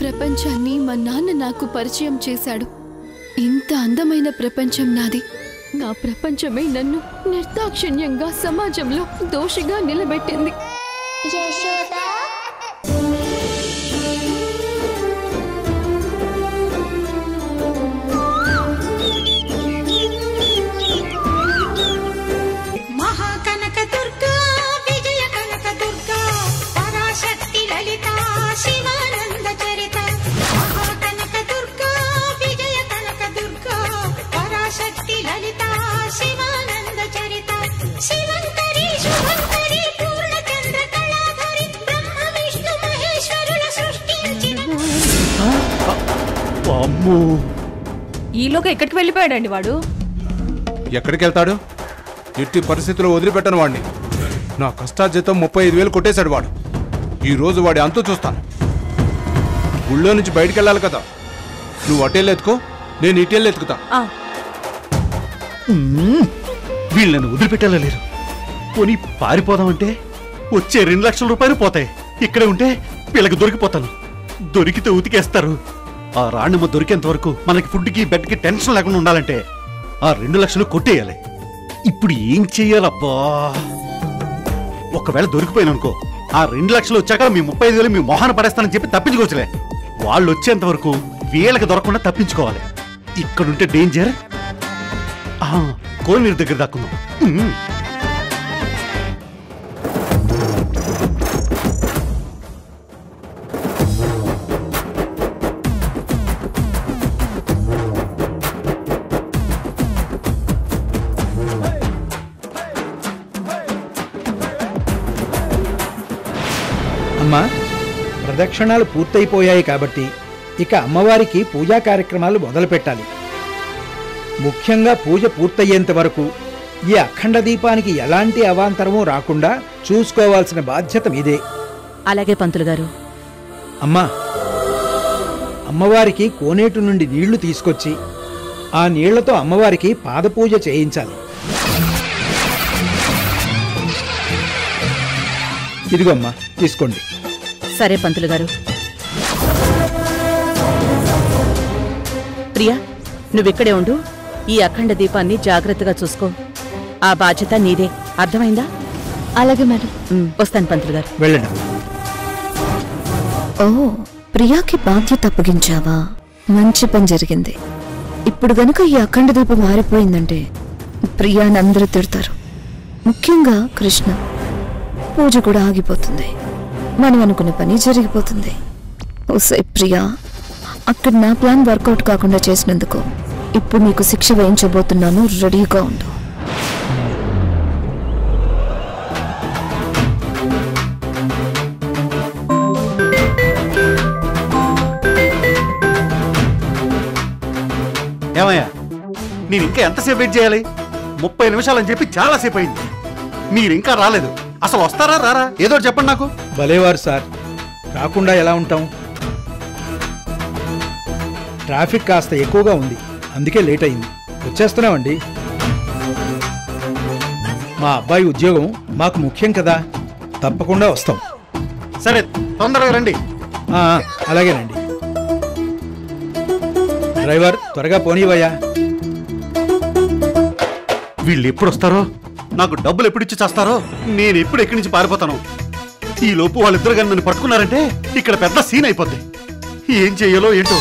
ప్రపంచాన్ని మా నాన్న నాకు పరిచయం చేశాడు. ఇంత అందమైన ప్రపంచం నాది. నా ప్రపంచమే నన్ను నిర్దాక్షిణ్యంగా సమాజంలో దోషిగా నిలబెట్టింది. ఈలోగా ఎక్కడికి వెళ్ళిపోయాడండి వాడు? ఎక్కడికి వెళ్తాడు? ఎట్టి పరిస్థితుల్లో వదిలిపెట్టను వాడిని. నా కష్టార్జితం 35,000 కొట్టేశాడు వాడు. ఈ రోజు వాడి అంతు చూస్తాను. గుళ్ళో నుంచి బయటికి వెళ్ళాలి కదా. నువ్వు అటేళ్ళు ఎత్తుకో, నేను ఇటేళ్ళు ఎత్తుకుతా. వీళ్ళని వదిలిపెట్టలేరు. పోనీ పారిపోదామంటే వచ్చే 2 లక్షల రూపాయలు పోతాయి. ఇక్కడే ఉంటే వీళ్ళకి దొరికిపోతాను. దొరికితే ఉతికేస్తారు. ఆ రాణిమ్మ దొరికేంత వరకు మనకి ఫుడ్కి బెడ్కి టెన్షన్ లేకుండా ఉండాలంటే ఆ 2 లక్షలు కొట్టేయాలి. ఇప్పుడు ఏం చెయ్యాలబ్బా? ఒకవేళ దొరికిపోయిననుకో, ఆ 2 లక్షలు వచ్చాక మీ 35,000 మీ మొహాన పడేస్తానని చెప్పి తప్పించుకోవచ్చులే. వాళ్ళు వచ్చేంత వరకు వీళ్ళకి దొరకకుండా తప్పించుకోవాలి. ఇక్కడుంటే డేంజర్. కోనేరు దగ్గర దాక్కుందాం. అమ్మా, ప్రదక్షిణాలు పూర్తయిపోయాయి కాబట్టి ఇక అమ్మవారికి పూజా కార్యక్రమాలు మొదలు పెట్టాలి. ముఖ్యంగా పూజ పూర్తయ్యేంత వరకు ఈ అఖండ దీపానికి ఎలాంటి అవాంతరమూ రాకుండా చూసుకోవాల్సిన బాధ్యత మీదే. అలాగే పంతులు గారు. అమ్మా, అమ్మవారికి కోనేటు నుండి నీళ్లు తీసుకొచ్చి ఆ నీళ్లతో అమ్మవారికి పాదపూజ చేయించాలి. ఇదిగో అమ్మా, తీసుకోండి. సరే పంతులు గారు. ప్రియా, నువ్విక్కడే ఉండు. ఈ అఖండ దీపాన్ని జాగ్రత్తగా చూసుకో. ఆ బాధ్యత నీదే. అర్థమైందా? అలాగే మేడం. వస్తాను పంతులు గారు. వెళ్ళండి. ఓ, ప్రియాకి బాధ్యత అప్పగించావా? మంచి పని జరిగింది. ఇప్పుడు గనుక ఈ అఖండ దీపం మారిపోయిందంటే ప్రియాని అందరూ తిడతారు. ముఖ్యంగా కృష్ణ. పూజ కూడా ఆగిపోతుంది. మనం అనుకున్న పని జరిగిపోతుంది. ఓసై ప్రియా, అక్కడ నా ప్లాన్ వర్కౌట్ కాకుండా చేసినందుకు ఇప్పుడు నీకు శిక్ష వేయించబోతున్నాను. రెడీగా ఉండు. ఏమయ్యా, నేను ఇంకా ఎంతసేపు వెయిట్ చేయాలి? 30 నిమిషాలని చెప్పి చాలాసేపు అయింది. మీరు ఇంకా రాలేదు. అసలు వస్తారా రారా? ఏదో చెప్పండి నాకు. భలేవారు సార్, రాకుండా ఎలా ఉంటాం? ట్రాఫిక్ కాస్త ఎక్కువగా ఉంది, అందుకే లేట్ అయింది. వచ్చేస్తున్నామండి. మా అబ్బాయి ఉద్యోగం మాకు ముఖ్యం కదా, తప్పకుండా వస్తాం. సరే, తొందరగా రండి. అలాగేనండి. డ్రైవర్, త్వరగా పోనీవయ్యా. వీళ్ళు ఎప్పుడు వస్తారో, నాకు డబ్బులు ఎప్పుడు ఇచ్చి చేస్తారో, నేను ఎప్పుడు ఎక్కడి నుంచి పారిపోతాను. ఈ లోపు వాళ్ళిద్దరు కానీ నన్ను పట్టుకున్నారంటే ఇక్కడ పెద్ద సీన్ అయిపోద్ది. ఏం చెయ్యాలో ఏంటో.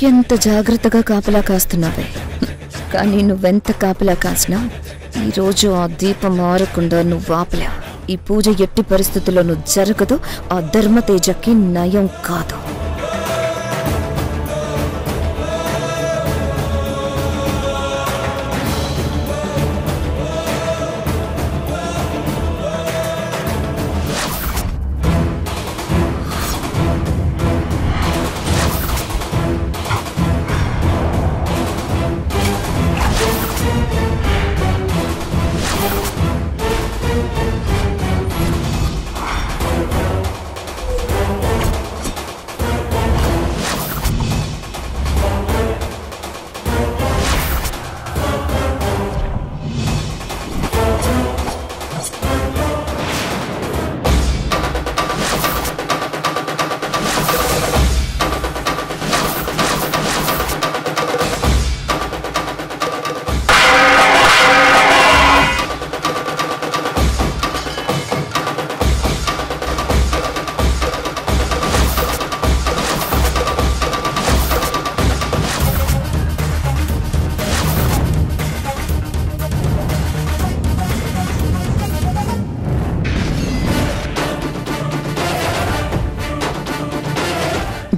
ఎంత జాగ్రత్తగా కాపలా కాస్తున్నావే. కానీ నువ్వెంత కాపలా కాసినా ఈరోజు ఆ దీపం ఆరకుండా నువ్వు ఆపలే. ఈ పూజ ఎట్టి పరిస్థితుల్లోనూ జరగదు. ఆ ధర్మతేజకి నయం కాదు.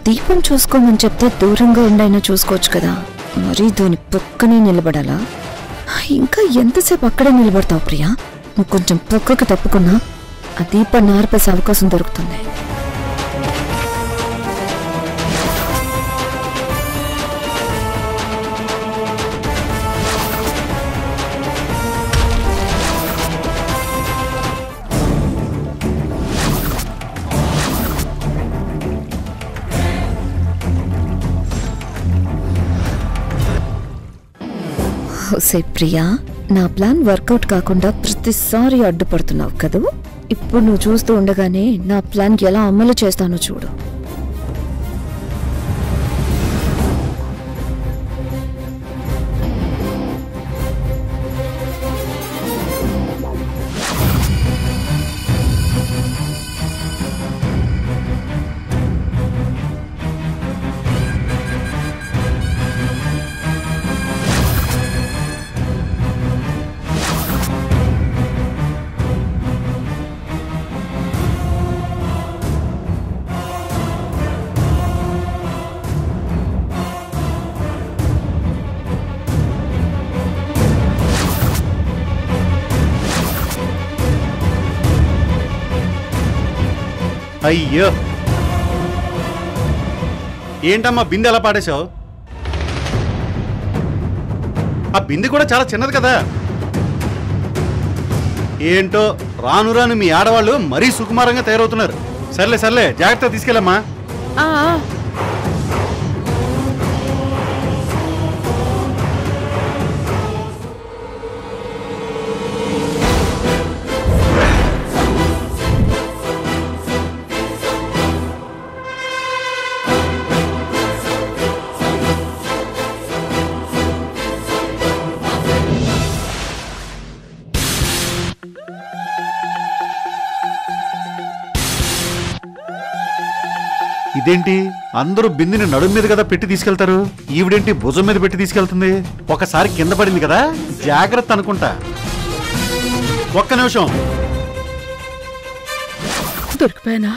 దీపం చూసుకోమని చెప్తే దూరంగా ఉండైనా చూసుకోవచ్చు కదా. మరీ దాని పక్కనే నిలబడాలా? ఇంకా ఎంతసేపు అక్కడే నిలబడతావు ప్రియా? నువ్వు కొంచెం పక్కకు తప్పుకున్నా ఆ దీపాన్ని ఆర్పేసే అవకాశం దొరుకుతుంది. హోసే ప్రియా, నా ప్లాన్ వర్కౌట్ కాకుండా ప్రతిసారి అడ్డుపడుతున్నావు కదూ. ఇప్పుడు నువ్వు చూస్తూ ఉండగానే నా ప్లాన్ ఎలా అమలు చేస్తానో చూడు. అయ్యో, ఏంటమ్మా బిందె ఎలా పాడేశావు? ఆ బిందె కూడా చాలా చిన్నది కదా. ఏంటో రాను రాను మీ ఆడవాళ్ళు మరీ సుకుమారంగా తయారవుతున్నారు. సర్లే సర్లే, జాగ్రత్తగా తీసుకెళ్ళమ్మా. ఇదేంటి, అందరూ బిందెని నడుం మీద కదా పెట్టి తీసుకెళ్తారు, ఈవిడేంటి భుజం మీద పెట్టి తీసుకెళ్తుంది? ఒకసారి కింద పడింది కదా, జాగ్రత్త అనుకుంటా. ఒక్క నిమిషం. దొరికిపోయానా?